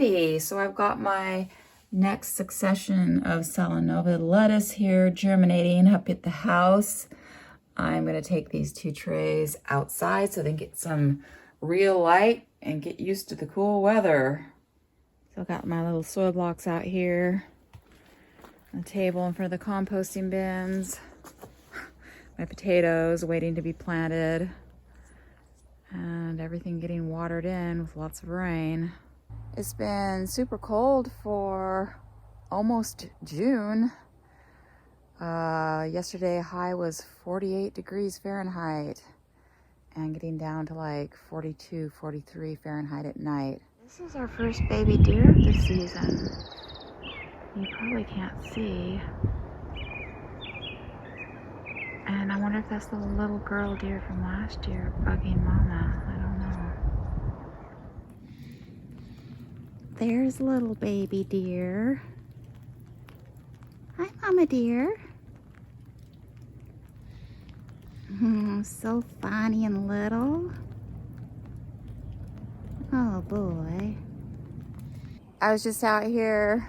Alrighty, so I've got my next succession of Salanova lettuce here germinating up at the house. I'm gonna take these 2 trays outside so they can get some real light and get used to the cool weather. So I've got my little soil blocks out here, a table in front of the composting bins, my potatoes waiting to be planted, and everything getting watered in with lots of rain. It's been super cold for almost June. Yesterday high was 48 degrees Fahrenheit and getting down to like 42, 43 Fahrenheit at night. This is our first baby deer of the season. You probably can't see. And I wonder if that's the little girl deer from last year bugging mama. I don't know. There's little baby deer. Hi, mama deer. So funny and little. Oh boy. I was just out here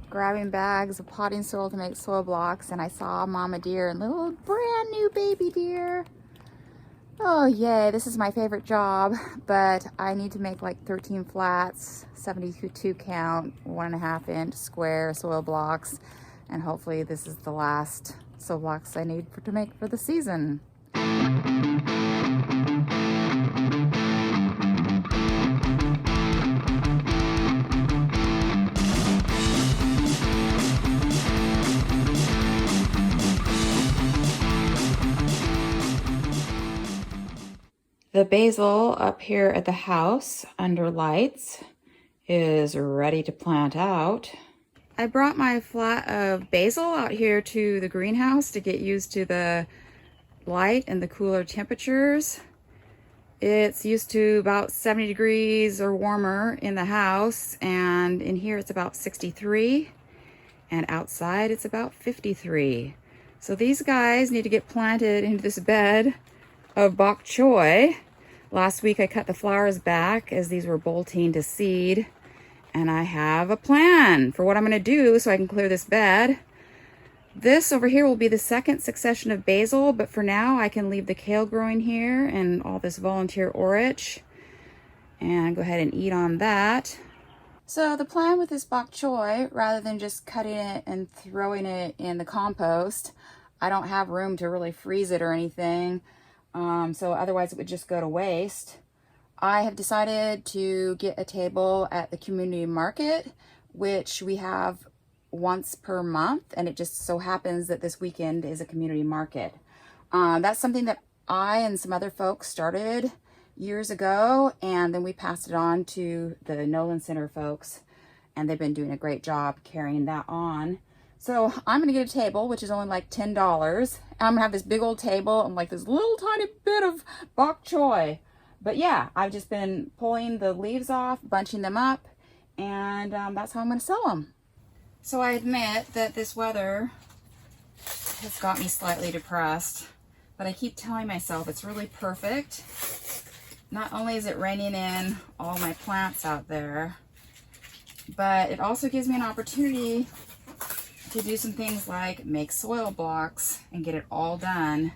grabbing bags of potting soil to make soil blocks, and I saw mama deer and little brand new baby deer. Oh yay, this is my favorite job, but I need to make like 13 flats, 72 count, 1.5 inch square soil blocks, and hopefully this is the last soil blocks I need to make for the season. The basil up here at the house under lights is ready to plant out. I brought my flat of basil out here to the greenhouse to get used to the light and the cooler temperatures. It's used to about 70 degrees or warmer in the house, and in here it's about 63, and outside it's about 53. So these guys need to get planted into this bed of Pac Choi. Last week I cut the flowers back as these were bolting to seed, and I have a plan for what I'm going to do so I can clear this bed. This over here will be the second succession of basil, but for now I can leave the kale growing here and all this volunteer orach and go ahead and eat on that. So the plan with this Pac Choi, rather than just cutting it and throwing it in the compost, I don't have room to really freeze it or anything. So otherwise it would just go to waste. I have decided to get a table at the community market, which we have once per month, and it just so happens that this weekend is a community market. That's something that I and some other folks started years ago, and then we passed it on to the Nolan Center folks, and they've been doing a great job carrying that on. So I'm gonna get a table, which is only like $10. I'm gonna have this big old table and like this little tiny bit of Pac Choi. But yeah, I've just been pulling the leaves off, bunching them up, and that's how I'm gonna sell them. So I admit that this weather has got me slightly depressed, but I keep telling myself it's really perfect. Not only is it raining in all my plants out there, but it also gives me an opportunity to do some things like make soil blocks and get it all done,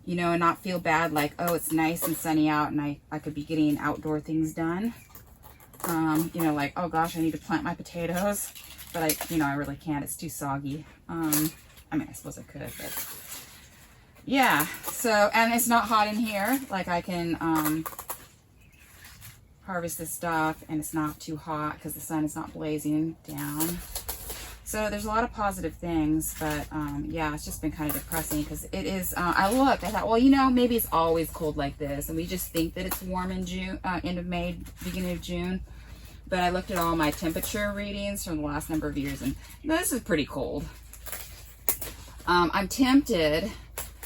you know, and not feel bad like, oh, it's nice and sunny out and I could be getting outdoor things done. You know, like, oh gosh, I need to plant my potatoes, but I really can't, it's too soggy. I mean, I suppose I could, but yeah. So, and it's not hot in here, like I can harvest this stuff and it's not too hot because the sun is not blazing down. So there's a lot of positive things, but yeah, it's just been kind of depressing because it is, I thought, well, you know, maybe it's always cold like this and we just think that it's warm in June, end of May, beginning of June. But I looked at all my temperature readings from the last number of years and this is pretty cold. I'm tempted.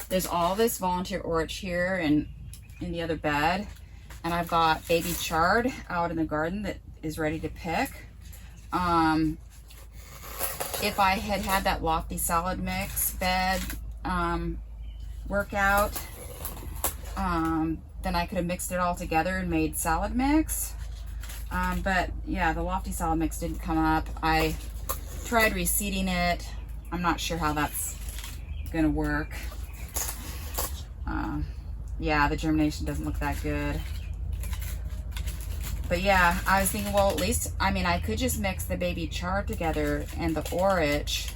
There's all this volunteer orach here and in the other bed, and I've got baby chard out in the garden that is ready to pick. If I had had that lofty salad mix bed workout, then I could have mixed it all together and made salad mix. But yeah, the lofty salad mix didn't come up. I tried reseeding it. I'm not sure how that's gonna work. Yeah, the germination doesn't look that good. But yeah, I was thinking, well, at least, I mean, I could just mix the baby chard together and the orach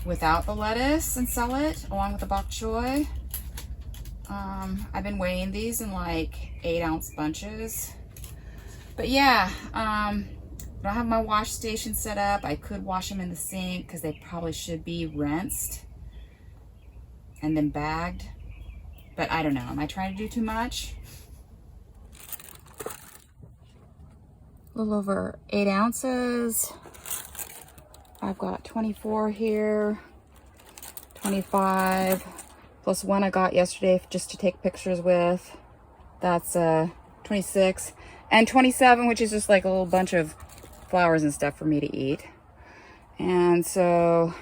without the lettuce and sell it along with the Pac Choi. I've been weighing these in like 8-ounce bunches. But yeah, I don't have my wash station set up. I could wash them in the sink because they probably should be rinsed and then bagged. But I don't know. Am I trying to do too much? A little over 8 ounces. I've got 24 here, 25, plus one I got yesterday just to take pictures with. That's 26, and 27, which is just like a little bunch of flowers and stuff for me to eat. And so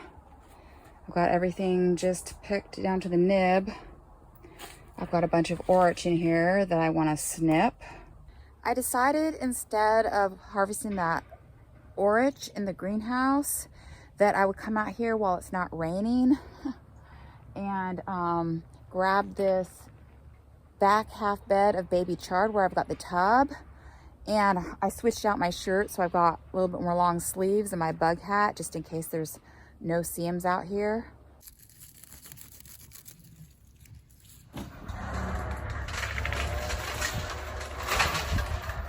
I've got everything just picked down to the nib. I've got a bunch of orach in here that I want to snip. I decided instead of harvesting that orach in the greenhouse that I would come out here while it's not raining and grab this back half bed of baby chard where I've got the tub, and I switched out my shirt so I've got a little bit more long sleeves and my bug hat just in case there's no seams out here.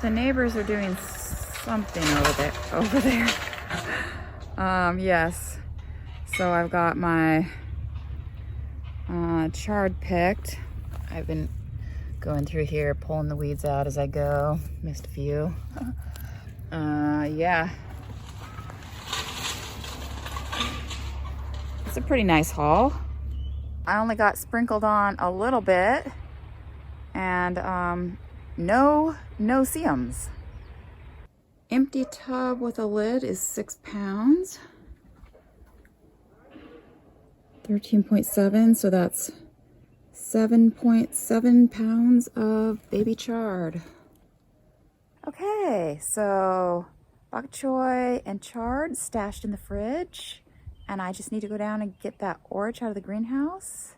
The neighbors are doing something over there. Yes. So I've got my chard picked. I've been going through here, pulling the weeds out as I go. Missed a few. Yeah. It's a pretty nice haul. I only got sprinkled on a little bit, and no seams. Empty tub with a lid is 6 pounds. 13.7, so that's 7.7 pounds of baby chard. Okay, so Pac Choi and chard stashed in the fridge, and I just need to go down and get that orach out of the greenhouse,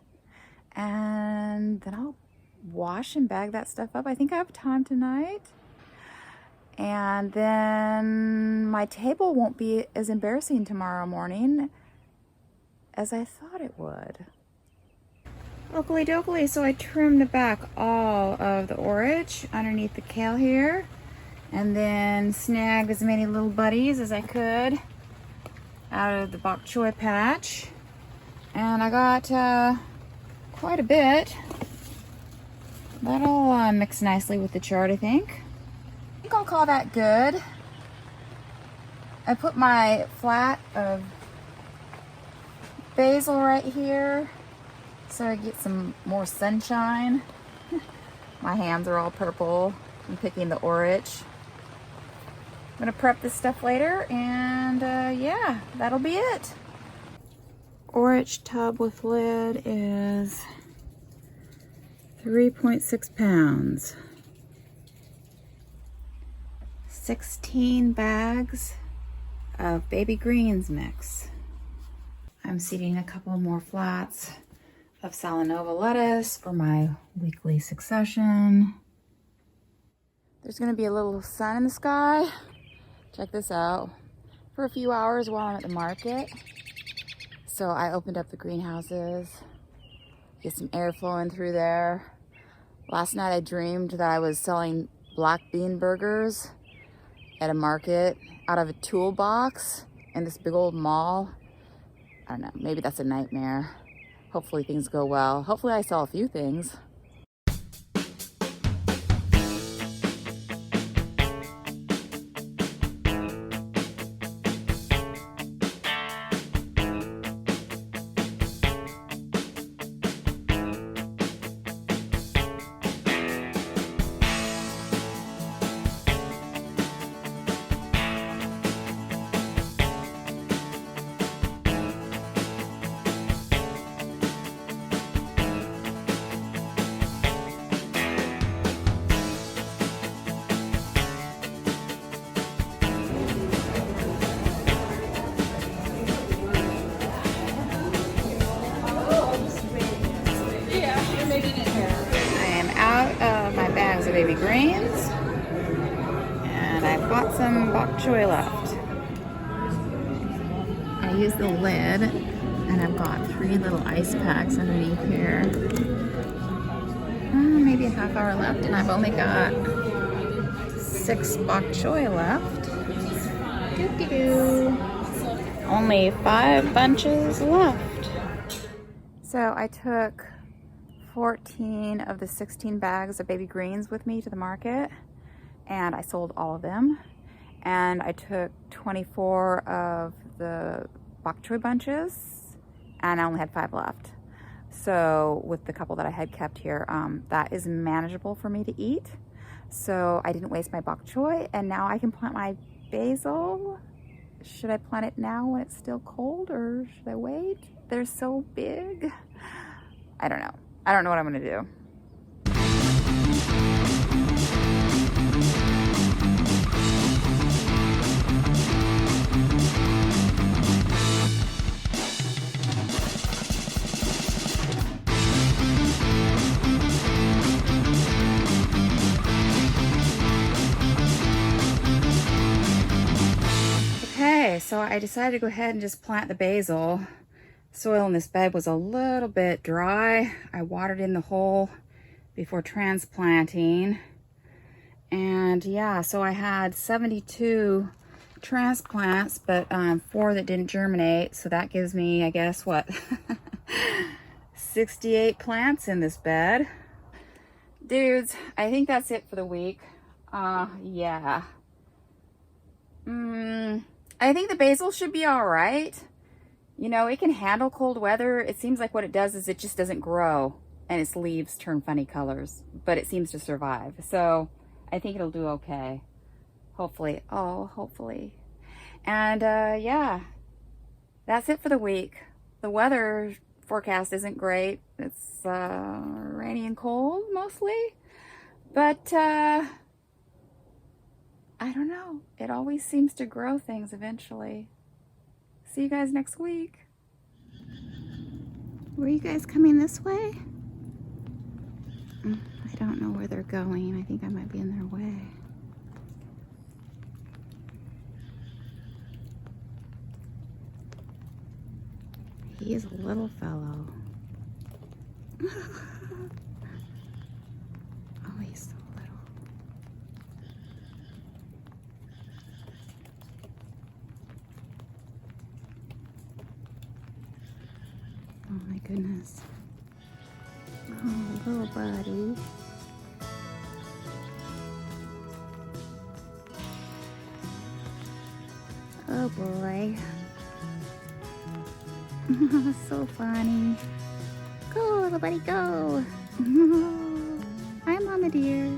and then I'll wash and bag that stuff up. I think I have time tonight. And then my table won't be as embarrassing tomorrow morning as I thought it would. Oakley dokley, so I trimmed back all of the orach underneath the kale here, and then snagged as many little buddies as I could out of the Pac Choi patch. And I got quite a bit. That'll mix nicely with the chard, I think. I think I'll call that good. I put my flat of basil right here so I get some more sunshine. My hands are all purple from picking the orach. I'm gonna prep this stuff later, and yeah, that'll be it. Orach tub with lid is 3.6 pounds. 16 bags of baby greens mix. I'm seeding a couple more flats of Salanova lettuce for my weekly succession. There's gonna be a little sun in the sky. Check this out. For a few hours while I'm at the market. So I opened up the greenhouses, get some air flowing through there. Last night I dreamed that I was selling black bean burgers at a market out of a toolbox in this big old mall. I don't know, maybe that's a nightmare. Hopefully things go well. Hopefully I sell a few things. baby greens. And I've got some Pac Choi left. I used the lid, and I've got 3 little ice packs underneath here. Maybe a half hour left, and I've only got 6 Pac Choi left. Doo-doo-doo. Only 5 bunches left. So I took 14 of the 16 bags of baby greens with me to the market, and I sold all of them. And I took 24 of the Pac Choi bunches, and I only had 5 left. So with the couple that I had kept here, that is manageable for me to eat. So I didn't waste my Pac Choi, and now I can plant my basil. Should I plant it now when it's still cold, or should I wait? They're so big. I don't know. I don't know what I'm gonna do. Okay, so I decided to go ahead and just plant the basil. Soil in this bed was a little bit dry. I watered in the hole before transplanting. And yeah, so I had 72 transplants, but 4 that didn't germinate. So that gives me, I guess, what? 68 plants in this bed. Dudes, I think that's it for the week. Yeah. I think the basil should be all right. You know, it can handle cold weather. It seems like what it does is it just doesn't grow and its leaves turn funny colors, but it seems to survive. So I think it'll do okay. Hopefully. Oh, hopefully. And yeah, that's it for the week. The weather forecast isn't great. It's rainy and cold mostly, but I don't know. It always seems to grow things eventually. See you guys next week. Were you guys coming this way? I don't know where they're going. I think I might be in their way. He is a little fellow. Oh, he's so little. Oh my goodness. Oh, little buddy. Oh boy. So funny. Go, little buddy, go. Hi, Mama dear.